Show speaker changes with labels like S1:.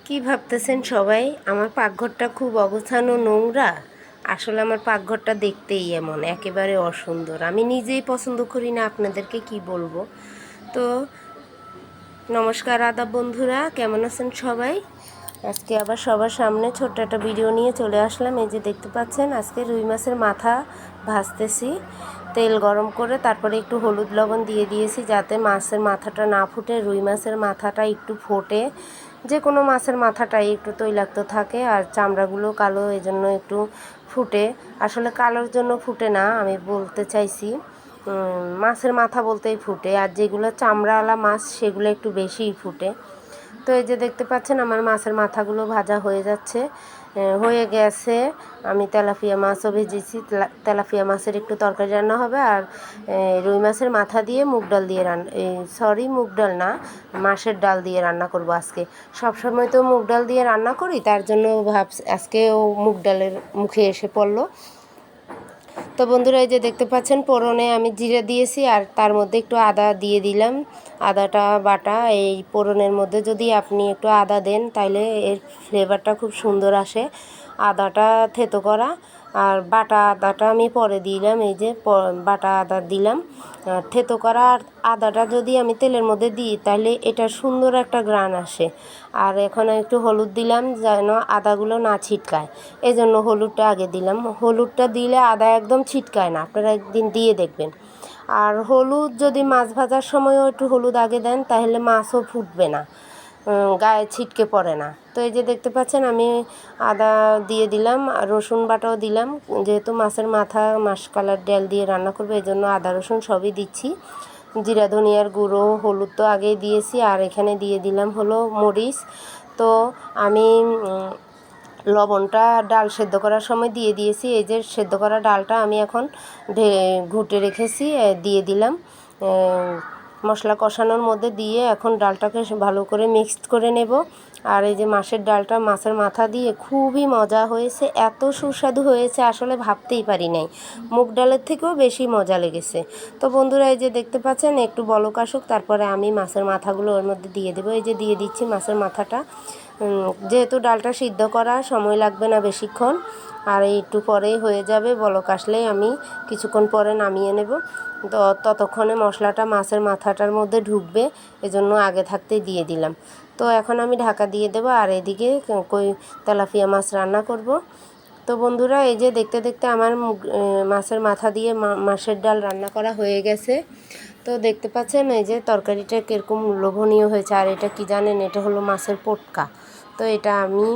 S1: কি ভাবতেছেন সবাই? আমার পাকঘরটা খুব অগোছালো, নোংরা। আসলে আমার পাকঘরটা দেখতেই এমন, একেবারে অসুন্দর। আমি নিজেই পছন্দ করি না, আপনাদেরকে কি বলবো। তো নমস্কার, আদাব বন্ধুরা, কেমন আছেন সবাই? আজকে আবার সবার সামনে ছোট্ট একটা ভিডিও নিয়ে চলে আসলাম। এই যে দেখতে পাচ্ছেন, আজকে রুই মাছের মাথা ভাজতেছি। তেল গরম করে তারপরে একটু হলুদ লবণ দিয়ে দিয়েছি, যাতে মাছের মাথাটা না ফুটে, রুই মাছের মাথাটা একটু ফোটে। যে কোনো মাছের মাথাটাই একটু তৈলাক্ত থাকে আর চামড়াগুলো কালো, এজন্য একটু ফুটে। আসলে কালোর জন্য ফুটে না, আমি বলতে চাইছি মাছের মাথা বলতেই ফুটে, আর যেগুলো চামড়াওয়ালা মাছ সেগুলো একটু বেশিই ফুটে। তো এই যে দেখতে পাচ্ছেন আমার মাছের মাথাগুলো ভাজা হয়ে যাচ্ছে, হয়ে গেছে। আমি তেলাপিয়া মাছও ভেজেছি, তেলাপিয়া মাছের একটু তরকারি রান্না হবে, আর রুই মাছের মাথা দিয়ে মুগ ডাল দিয়ে মুগ ডাল না, মাছের ডাল দিয়ে রান্না করব আজকে। সবসময় তো মুগ ডাল দিয়ে রান্না করি, তার জন্য ভাবছি আজকেও মুগ ডালের মুখে এসে পড়লো। তো বন্ধুরা, এই যে দেখতে পাচ্ছেন ফোড়নে আমি জিরে দিয়েছি, আর তার মধ্যে একটু আদা দিয়ে দিলাম। আদাটা বাটা, এই ফোড়নের মধ্যে যদি আপনি একটু আদা দেন তাইলে এর ফ্লেভারটা খুব সুন্দর আসে। আদাটা থেতো করা আর বাটা আদাটা আমি পরে দিলাম। এই যে বাটা আদা দিলাম, থেতো করা আর আদাটা যদি আমি তেলের মধ্যে দিই তাহলে এটা সুন্দর একটা ঘ্রাণ আসে। আর এখন একটু হলুদ দিলাম যেন আদাগুলো না ছিটকায়, এই জন্য হলুদটা আগে দিলাম। হলুদটা দিলে আদা একদম ছিটকায় না, আপনারা একদিন দিয়ে দেখবেন। আর হলুদ যদি মাছ ভাজার সময়ও একটু হলুদ আগে দেন তাহলে মাছও ফুটবে না, গায়ে ছিটকে পড়ে না। তো এই যে দেখতে পাচ্ছেন আমি আদা দিয়ে দিলাম, রসুন বাটাও দিলাম। যেহেতু মাছের মাথা মাসকালার ডাল দিয়ে রান্না করবো, এই জন্য আদা রসুন সবই দিচ্ছি। জিরা ধনিয়ার গুঁড়ো, হলুদ তো আগেই দিয়েছি, আর এখানে দিয়ে দিলাম হলো মরিচ। তো আমি লবণটা ডাল সেদ্ধ করার সময় দিয়ে দিয়েছি। এই যে সেদ্ধ করা ডালটা আমি এখন ঘুটে রেখেছি, দিয়ে দিলাম। মশলা কষানোর মধ্যে দিয়ে এখন ডালটাকে ভালো করে মিক্সড করে নেব। আর এই যে মাছের ডালটা মাছের মাথা দিয়ে খুবই মজা হয়েছে, এত সুস্বাদু হয়েছে আসলে ভাবতেই পারি নাই। মুগ ডালের থেকেও বেশি মজা লেগেছে। তো বন্ধুরা, এই যে দেখতে পাচ্ছেন একটু বলক আসুক, তারপরে আমি মাছের মাথাগুলো ওর মধ্যে দিয়ে দেবো। এই যে দিয়ে দিচ্ছি মাছের মাথাটা। যেহেতু ডালটা সিদ্ধ করা, সময় লাগবে না বেশিক্ষণ, আর একটু পরেই হয়ে যাবে। বলক আসলেই আমি কিছুক্ষণ পরে নামিয়ে নেব। তো ততক্ষণে মশলাটা মাছের মাথাটার মধ্যে ঢুকবে, এজন্য আগে থাকতেই দিয়ে দিলাম। তো এখন আমি ঢাকা দিয়ে দেবো, আর এদিকে তেলাপিয়া মাছ রান্না করব। তো বন্ধুরা, এই যে দেখতে দেখতে আমার মাছের মাথা দিয়ে মাছের ডাল রান্না করা হয়ে গেছে। তো দেখতে পাচ্ছেন এই যে তরকারিটা কীরকম লোভনীয় হয়েছে। আর এটা কি জানেন? এটা হলো মাছের পোটকা। তো এটা আমি